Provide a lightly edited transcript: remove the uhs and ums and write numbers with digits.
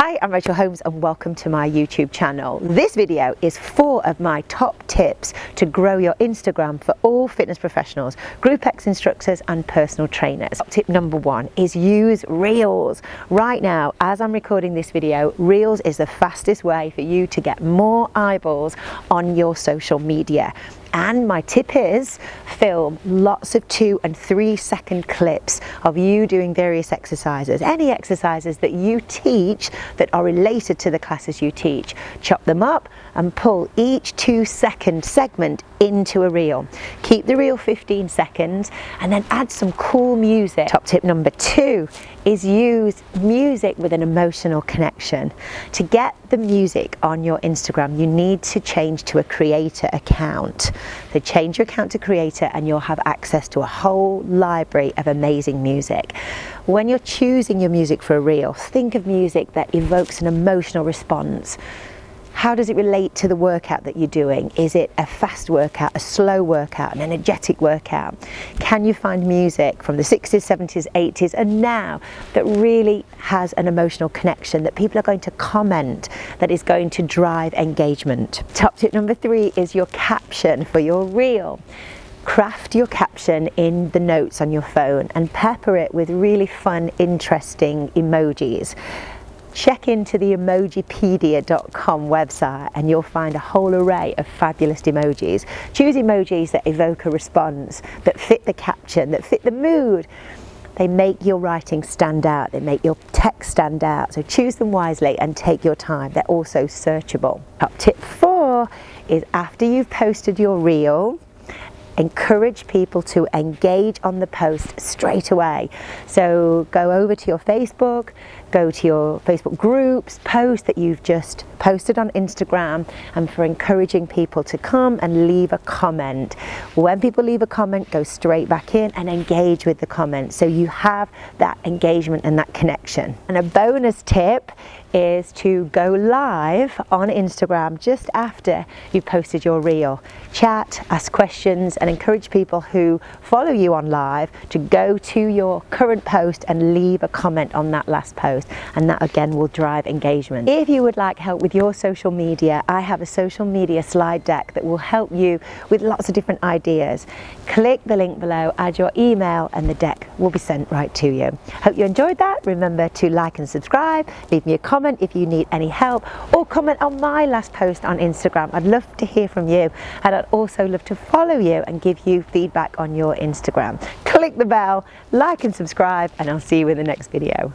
Hi, I'm Rachel Holmes and welcome to my YouTube channel. This video is 4 of my top tips to grow your Instagram for all fitness professionals, Group X instructors and personal trainers. Tip number 1 is use Reels. Right now, as I'm recording this video, Reels is the fastest way for you to get more eyeballs on your social media. And my tip is film lots of 2 and 3 second clips of you doing various exercises, any exercises that you teach that are related to the classes you teach. Chop them up and pull each 2-second segment into a reel. Keep the reel 15 seconds and then add some cool music. Top tip number 2 is use music with an emotional connection. To get the music on your Instagram, you need to change to a creator account. So change your account to creator and you'll have access to a whole library of amazing music. When you're choosing your music for a reel, think of music that evokes an emotional response. How does it relate to the workout that you're doing? Is it a fast workout, a slow workout, an energetic workout? Can you find music from the 60s, 70s, 80s and now that really has an emotional connection that people are going to comment, that is going to drive engagement? Top tip number 3 is your caption for your reel. Craft your caption in the notes on your phone and pepper it with really fun, interesting emojis. Check into the emojipedia.com website and you'll find a whole array of fabulous emojis. Choose emojis that evoke a response, that fit the caption, that fit the mood. They make your writing stand out, they make your text stand out. So choose them wisely and take your time. They're also searchable. Top tip 4 is after you've posted your reel, encourage people to engage on the post straight away. So go over to your Facebook, go to your Facebook groups, post that you've just posted on Instagram, and for encouraging people to come and leave a comment. When people leave a comment, go straight back in and engage with the comment so you have that engagement and that connection. And a bonus tip is to go live on Instagram just after you've posted your reel. Chat, ask questions and encourage people who follow you on live to go to your current post and leave a comment on that last post, and that again will drive engagement. If you would like help with your social media, I have a social media slide deck that will help you with lots of different ideas. Click the link below, add your email and the deck will be sent right to you. Hope you enjoyed that. Remember to like and subscribe, leave me a comment if you need any help, or comment on my last post on Instagram. I'd love to hear from you, and I'd also love to follow you and give you feedback on your Instagram. Click the bell, like and subscribe, and I'll see you in the next video.